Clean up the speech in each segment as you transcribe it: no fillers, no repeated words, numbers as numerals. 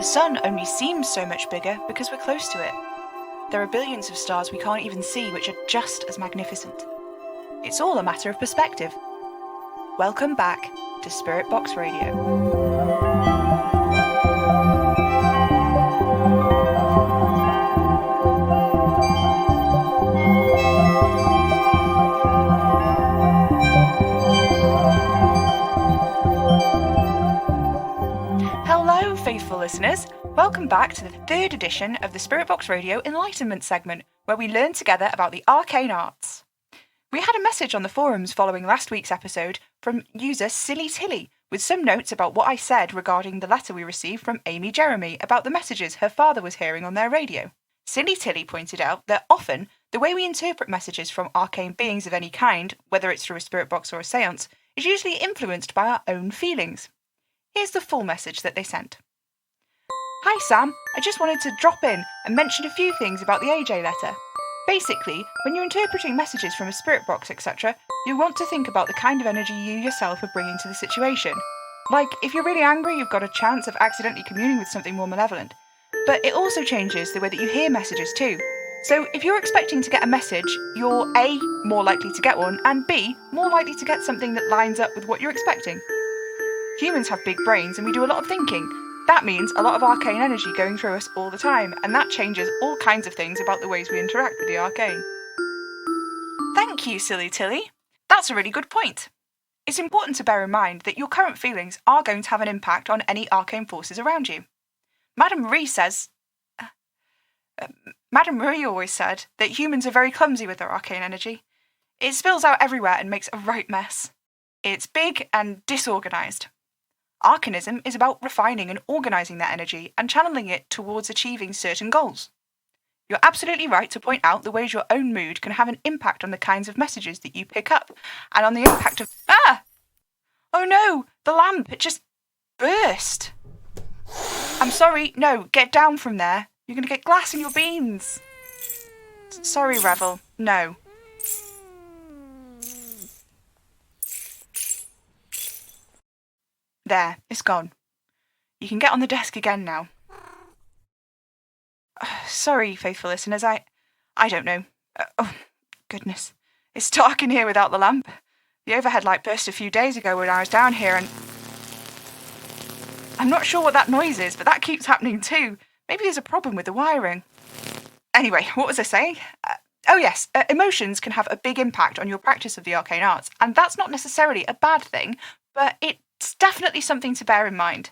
The sun only seems so much bigger because we're close to it. There are billions of stars we can't even see which are just as magnificent. It's all a matter of perspective. Welcome back to Spirit Box Radio. Hello, faithful listeners. Welcome back to the third edition of the Spirit Box Radio Enlightenment segment, where we learn together about the arcane arts. We had a message on the forums following last week's episode from user Silly Tilly, with some notes about what I said regarding the letter we received from Amy Jeremy about the messages her father was hearing on their radio. Silly Tilly pointed out that often the way we interpret messages from arcane beings of any kind, whether it's through a spirit box or a seance, is usually influenced by our own feelings. Here's the full message that they sent. Hi Sam, I just wanted to drop in and mention a few things about the AJ letter. Basically, when you're interpreting messages from a spirit box, etc., you want to think about the kind of energy you yourself are bringing to the situation. Like, if you're really angry, you've got a chance of accidentally communing with something more malevolent. But it also changes the way that you hear messages too. So if you're expecting to get a message, you're A, more likely to get one, and B, more likely to get something that lines up with what you're expecting. Humans have big brains and we do a lot of thinking. That means a lot of arcane energy going through us all the time, and that changes all kinds of things about the ways we interact with the arcane. Thank you, Silly Tilly. That's a really good point. It's important to bear in mind that your current feelings are going to have an impact on any arcane forces around you. Madame Marie always said that humans are very clumsy with their arcane energy. It spills out everywhere and makes a right mess. It's big and disorganised. Arcanism is about refining and organising that energy and channeling it towards achieving certain goals. You're absolutely right to point out the ways your own mood can have an impact on the kinds of messages that you pick up, and on the impact of... Oh no! The lamp! It just burst! I'm sorry, no, get down from there. You're going to get glass in your beans. Sorry, Revel, no. There, it's gone. You can get on the desk again now. Sorry, faithful listeners, I don't know. Oh, goodness. It's dark in here without the lamp. The overhead light burst a few days ago when I was down here and... I'm not sure what that noise is, but that keeps happening too. Maybe there's a problem with the wiring. Anyway, what was I saying? Emotions can have a big impact on your practice of the arcane arts, and that's not necessarily a bad thing, but it's definitely something to bear in mind.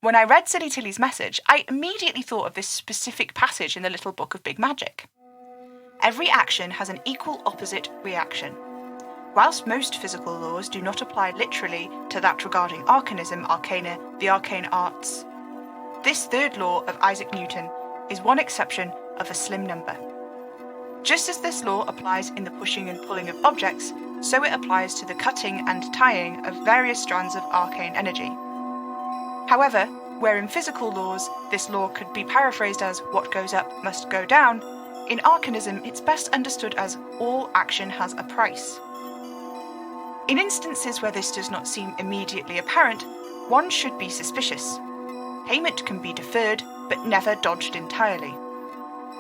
When I read Silly Tilly's message, I immediately thought of this specific passage in the Little Book of Big Magic. Every action has an equal opposite reaction. Whilst most physical laws do not apply literally to that regarding arcanism, arcana, the arcane arts, this third law of Isaac Newton is one exception of a slim number. Just as this law applies in the pushing and pulling of objects, so it applies to the cutting and tying of various strands of arcane energy. However, where in physical laws this law could be paraphrased as what goes up must go down, in arcanism it's best understood as all action has a price. In instances where this does not seem immediately apparent, one should be suspicious. Payment can be deferred, but never dodged entirely.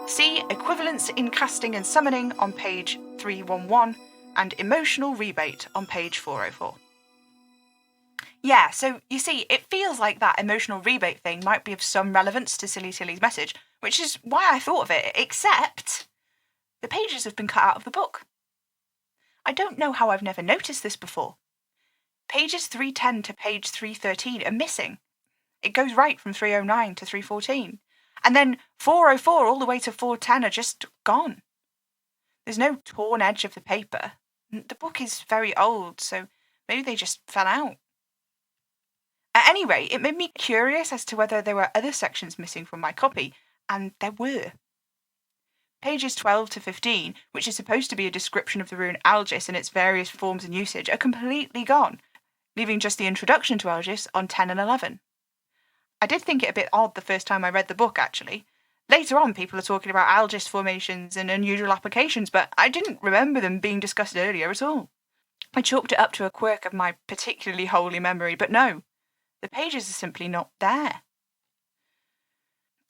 See Equivalence in Casting and Summoning on page 311, and Emotional Rebate on page 404. Yeah, so you see, it feels like that emotional rebate thing might be of some relevance to Silly Tilly's message, which is why I thought of it, except the pages have been cut out of the book. I don't know how I've never noticed this before. Pages 310 to page 313 are missing. It goes right from 309 to 314. And then 404 all the way to 410 are just gone. There's no torn edge of the paper. The book is very old, so maybe they just fell out. At any rate, it made me curious as to whether there were other sections missing from my copy, and there were. Pages 12 to 15, which is supposed to be a description of the rune Algis and its various forms and usage, are completely gone, leaving just the introduction to Algis on 10 and 11. I did think it a bit odd the first time I read the book, actually. Later on, people are talking about Algis formations and unusual applications, but I didn't remember them being discussed earlier at all. I chalked it up to a quirk of my particularly holy memory, but no, the pages are simply not there.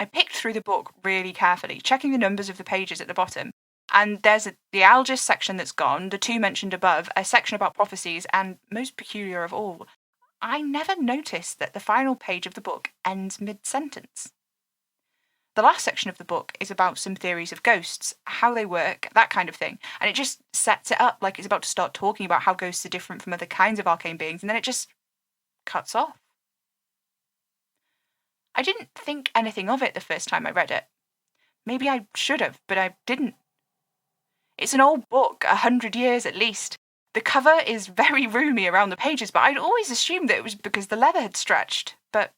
I picked through the book really carefully, checking the numbers of the pages at the bottom. And there's the Algis section that's gone, the two mentioned above, a section about prophecies, and most peculiar of all, I never noticed that the final page of the book ends mid-sentence. The last section of the book is about some theories of ghosts, how they work, that kind of thing. And it just sets it up like it's about to start talking about how ghosts are different from other kinds of arcane beings, and then it just cuts off. I didn't think anything of it the first time I read it. Maybe I should have, but I didn't. It's an old book, 100 years at least. The cover is very roomy around the pages, but I'd always assumed that it was because the leather had stretched. But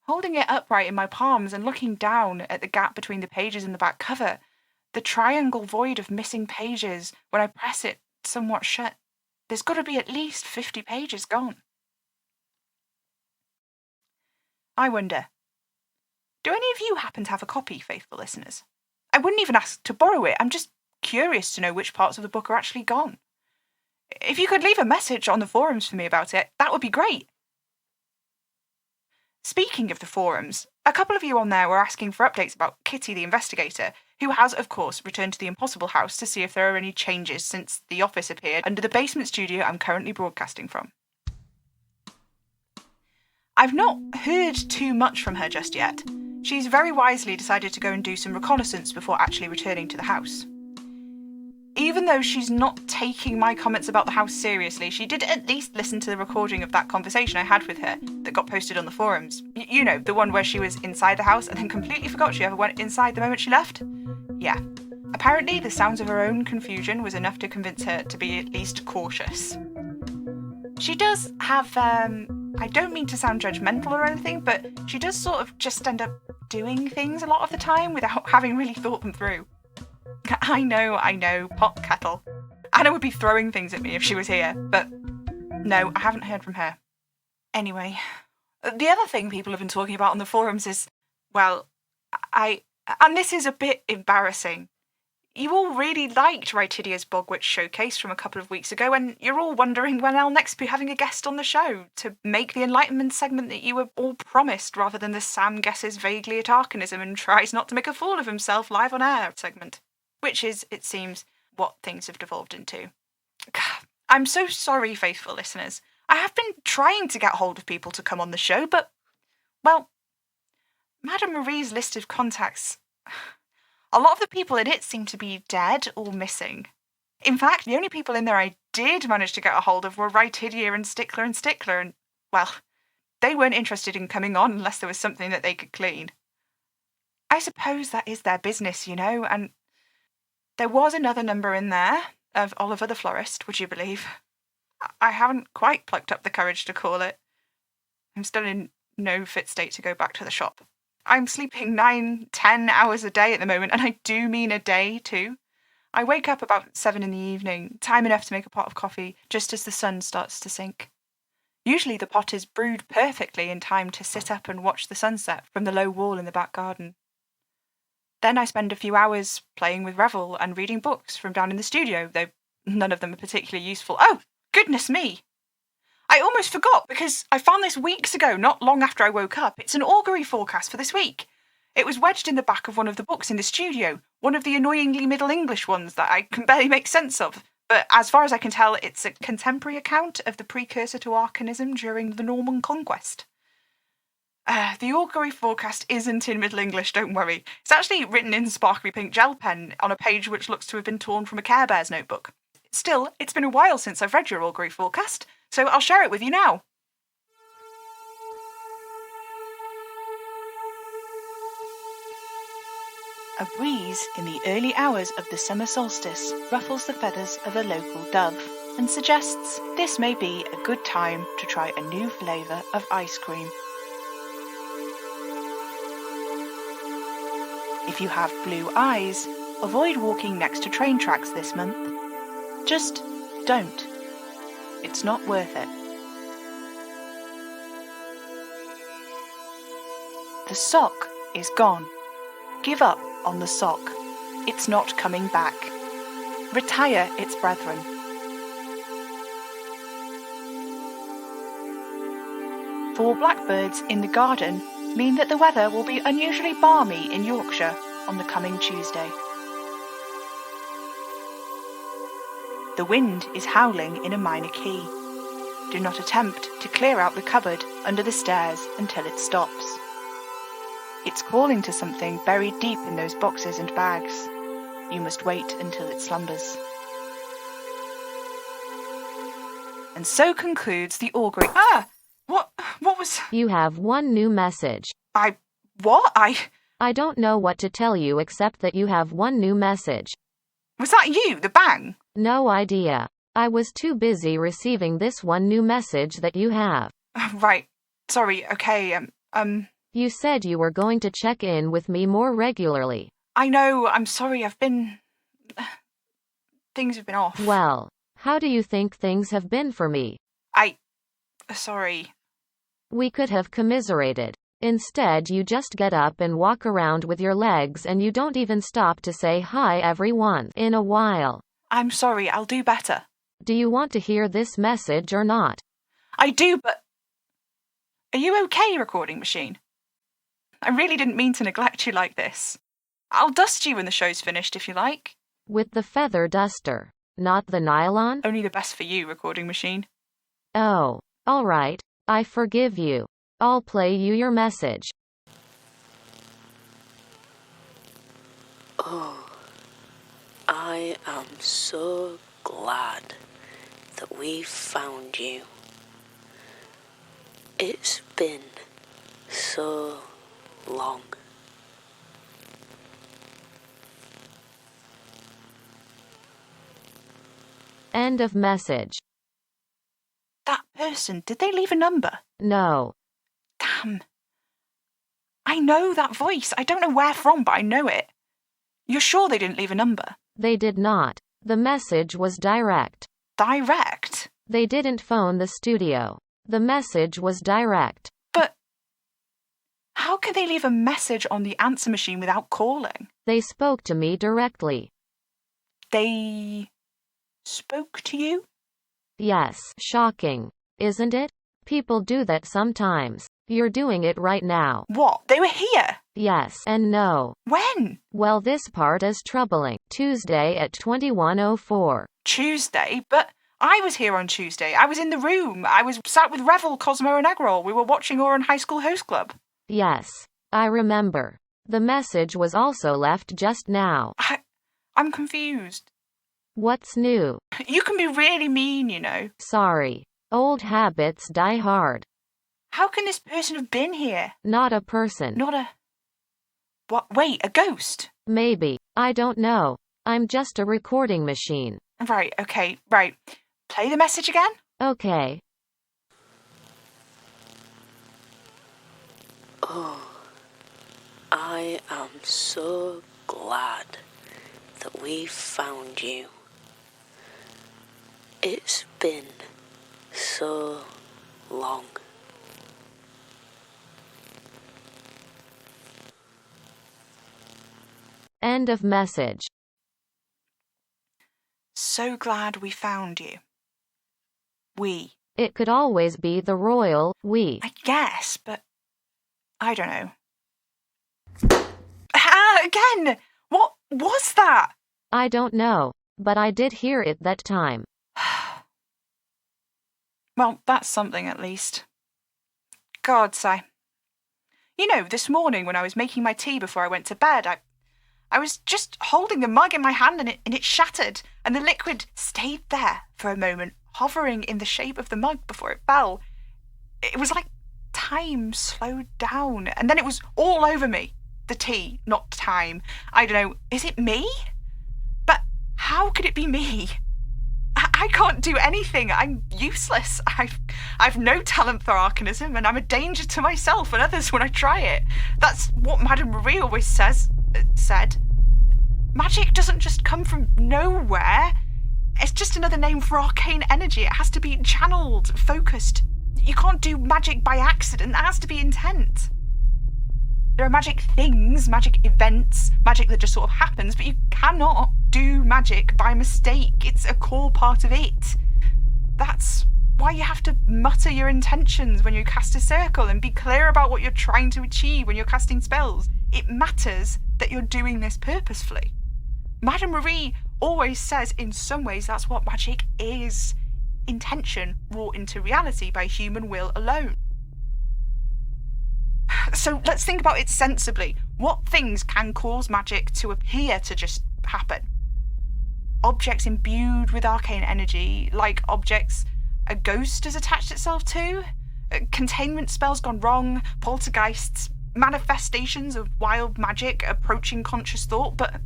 holding it upright in my palms and looking down at the gap between the pages and the back cover, the triangle void of missing pages, when I press it somewhat shut, there's got to be at least 50 pages gone. I wonder, do any of you happen to have a copy, faithful listeners? I wouldn't even ask to borrow it. I'm just curious to know which parts of the book are actually gone. If you could leave a message on the forums for me about it, that would be great. Speaking of the forums, a couple of you on there were asking for updates about Kitty the investigator, who has, of course, returned to the Impossible House to see if there are any changes since the office appeared under the basement studio I'm currently broadcasting from. I've not heard too much from her just yet. She's very wisely decided to go and do some reconnaissance before actually returning to the house. Even though she's not taking my comments about the house seriously, she did at least listen to the recording of that conversation I had with her that got posted on the forums. You know, the one where she was inside the house and then completely forgot she ever went inside the moment she left? Yeah. Apparently, the sounds of her own confusion was enough to convince her to be at least cautious. She does have, I don't mean to sound judgmental or anything, but she does sort of just end up doing things a lot of the time without having really thought them through. I know, pot kettle. Anna would be throwing things at me if she was here, but no, I haven't heard from her. Anyway, the other thing people have been talking about on the forums is, well, and this is a bit embarrassing. You all really liked Rytidia's Bogwitch showcase from a couple of weeks ago, and you're all wondering when I'll next be having a guest on the show to make the Enlightenment segment that you were all promised, rather than the Sam guesses vaguely at Arcanism and tries not to make a fool of himself live on air segment. Which is, it seems, what things have devolved into. I'm so sorry, faithful listeners. I have been trying to get hold of people to come on the show, but, well, Madame Marie's list of contacts, a lot of the people in it seem to be dead or missing. In fact, the only people in there I did manage to get a hold of were Rytidia and Stickler, and, well, they weren't interested in coming on unless there was something that they could clean. I suppose that is their business, you know, and there was another number in there, of Oliver the Florist, would you believe? I haven't quite plucked up the courage to call it. I'm still in no fit state to go back to the shop. I'm sleeping 9-10 hours a day at the moment, and I do mean a day too. I wake up about 7 in the evening, time enough to make a pot of coffee, just as the sun starts to sink. Usually the pot is brewed perfectly in time to sit up and watch the sunset from the low wall in the back garden. Then I spend a few hours playing with Revel and reading books from down in the studio, though none of them are particularly useful. Oh, goodness me! I almost forgot, because I found this weeks ago, not long after I woke up. It's an augury forecast for this week. It was wedged in the back of one of the books in the studio, one of the annoyingly Middle English ones that I can barely make sense of. But as far as I can tell, it's a contemporary account of the precursor to Arcanism during the Norman Conquest. The augury forecast isn't in Middle English, don't worry. It's actually written in sparkly pink gel pen on a page which looks to have been torn from a Care Bears notebook. Still, it's been a while since I've read your augury forecast, so I'll share it with you now. A breeze in the early hours of the summer solstice ruffles the feathers of a local dove and suggests this may be a good time to try a new flavour of ice cream. If you have blue eyes, avoid walking next to train tracks this month. Just don't. It's not worth it. The sock is gone. Give up on the sock. It's not coming back. Retire its brethren. For blackbirds in the garden, mean that the weather will be unusually balmy in Yorkshire on the coming Tuesday. The wind is howling in a minor key. Do not attempt to clear out the cupboard under the stairs until it stops. It's calling to something buried deep in those boxes and bags. You must wait until it slumbers. And so concludes the augury. What was... You have one new message. What? I don't know what to tell you except that you have one new message. Was that you, the bang? No idea. I was too busy receiving this one new message that you have. Right. Sorry, okay, You said you were going to check in with me more regularly. I know, I'm sorry, things have been off. Well, how do you think things have been for me? Sorry. We could have commiserated. Instead, you just get up and walk around with your legs and you don't even stop to say hi everyone in a while. I'm sorry, I'll do better. Do you want to hear this message or not? I do, but... Are you okay, recording machine? I really didn't mean to neglect you like this. I'll dust you when the show's finished if you like. With the feather duster, not the nylon? Only the best for you, recording machine. Oh, all right. I forgive you. I'll play you your message. Oh, I am so glad that we found you. It's been so long. End of message. That person, did they leave a number? No. Damn. I know that voice. I don't know where from, but I know it. You're sure they didn't leave a number? They did not. The message was direct. Direct? They didn't phone the studio. The message was direct. But how can they leave a message on the answer machine without calling? They spoke to me directly. They spoke to you? Yes. Shocking, isn't it? People do that sometimes. You're doing it right now. What? They were here? Yes and no. When? Well, this part is troubling. Tuesday at 21:04. Tuesday? But I was here on Tuesday. I was in the room. I was sat with Revel, Cosmo and Eggroll. We were watching Oran High School Host Club. Yes, I remember. The message was also left just now. I'm confused. What's new? You can be really mean, you know. Sorry. Old habits die hard. How can this person have been here? Not a person. Not a... What? Wait, a ghost? Maybe. I don't know. I'm just a recording machine. Right, okay, right. Play the message again? Okay. Oh, I am so glad that we found you. It's been so long. End of message. So glad we found you. We. It could always be the royal we. I guess, but I don't know. Again! What was that? I don't know, but I did hear it that time. Well, that's something at least. God, sigh. You know, this morning when I was making my tea before I went to bed, I was just holding the mug in my hand and it shattered, and the liquid stayed there for a moment, hovering in the shape of the mug before it fell. It was like time slowed down, and then it was all over me. The tea, not time. I don't know, is it me? But how could it be me? I can't do anything. I'm useless. I've no talent for arcanism, and I'm a danger to myself and others when I try it. That's what Madame Marie always said. Magic doesn't just come from nowhere. It's just another name for arcane energy. It has to be channeled, focused. You can't do magic by accident. It has to be intent. There are magic things, magic events, magic that just sort of happens, but you cannot do magic by mistake. It's a core part of it. That's why you have to mutter your intentions when you cast a circle and be clear about what you're trying to achieve when you're casting spells. It matters that you're doing this purposefully. Madame Marie always says in some ways that's what magic is. Intention wrought into reality by human will alone. So let's think about it sensibly. What things can cause magic to appear to just happen? Objects imbued with arcane energy, like objects a ghost has attached itself to, containment spells gone wrong, poltergeists, manifestations of wild magic approaching conscious thought, but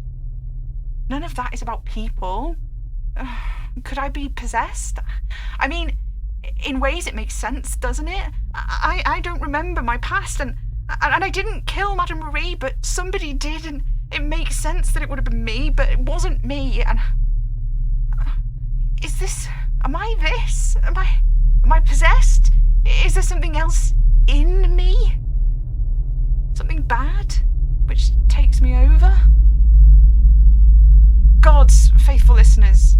none of that is about people. Could I be possessed? I mean, in ways it makes sense, doesn't it? I don't remember my past, and I didn't kill Madame Marie, but somebody did, and it makes sense that it would have been me, but it wasn't me, and... Am I this? Am I possessed? Is there something else in me? Something bad, which takes me over? God's faithful listeners,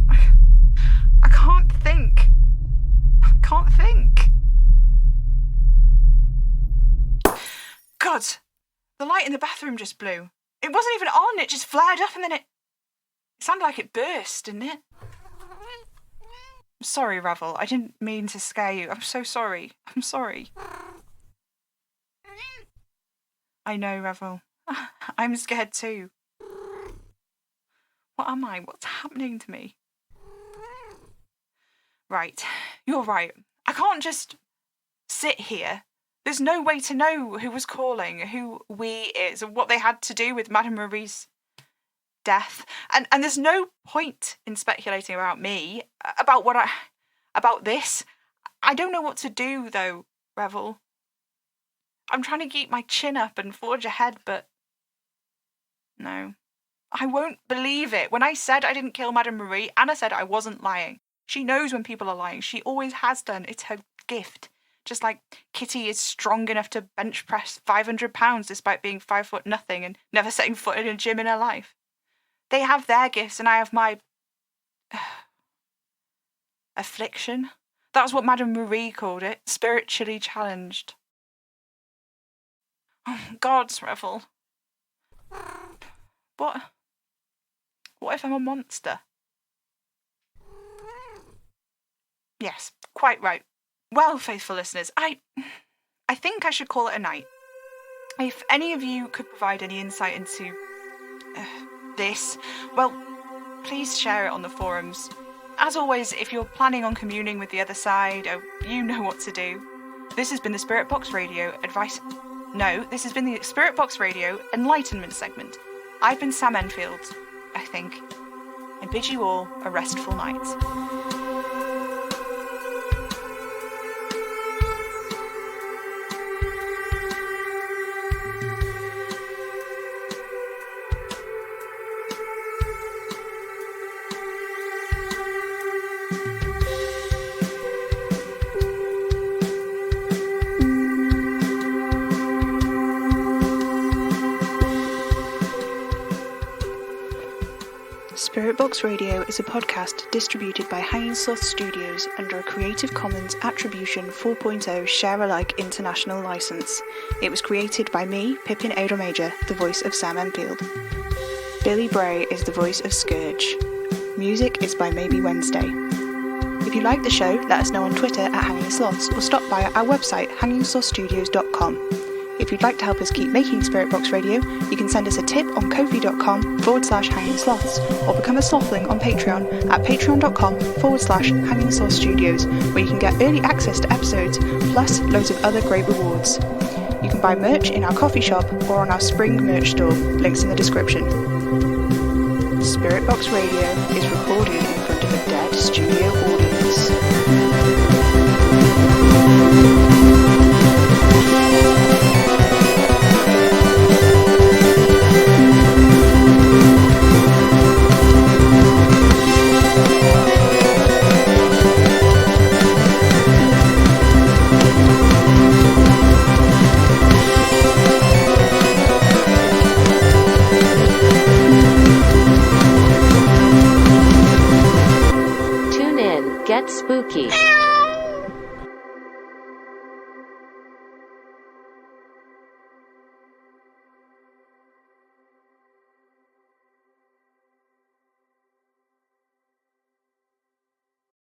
I can't think. God, the light in the bathroom just blew. It wasn't even on, it just flared up and then it sounded like it burst, didn't it? I'm sorry, Revel. I didn't mean to scare you. I'm so sorry. I'm sorry. I know, Revel. I'm scared too. What am I? What's happening to me? Right. You're right. I can't just sit here. There's no way to know who was calling, who we is, and what they had to do with Madame Marie's death. And there's no point in speculating about me, about this. I don't know what to do, though, Revel. I'm trying to keep my chin up and forge ahead, but... no. I won't believe it. When I said I didn't kill Madame Marie, Anna said I wasn't lying. She knows when people are lying. She always has done. It's her gift. Just like Kitty is strong enough to bench press 500 pounds despite being 5'0" and never setting foot in a gym in her life. They have their gifts and I have my... affliction. That's what Madame Marie called it. Spiritually challenged. Oh, God's Revel. What if I'm a monster? Yes, quite right. Well, faithful listeners, I think I should call it a night. If any of you could provide any insight into this, well, please share it on the forums. As always, if you're planning on communing with the other side, you know what to do. This has been the Spirit Box Radio this has been the Spirit Box Radio Enlightenment segment. I've been Sam Enfield, I think, and bid you all a restful night. Spirit Box Radio is a podcast distributed by Hanging Sloth Studios under a Creative Commons Attribution 4.0 Share-alike International License. It was created by me, Pippin Odomajor, the voice of Sam Enfield. Billy Bray is the voice of Scourge. Music is by Maybe Wednesday. If you like the show, let us know on Twitter at Hanging Sloths or stop by our website hangingslothstudios.com. If you'd like to help us keep making Spirit Box Radio, you can send us a tip on ko-fi.com/Hanging Sloths or become a Slothling on Patreon at patreon.com/Hanging Sloth Studios, where you can get early access to episodes plus loads of other great rewards. You can buy merch in our coffee shop or on our spring merch store, links in the description. Spirit Box Radio is recorded in front of a dead studio audience. key.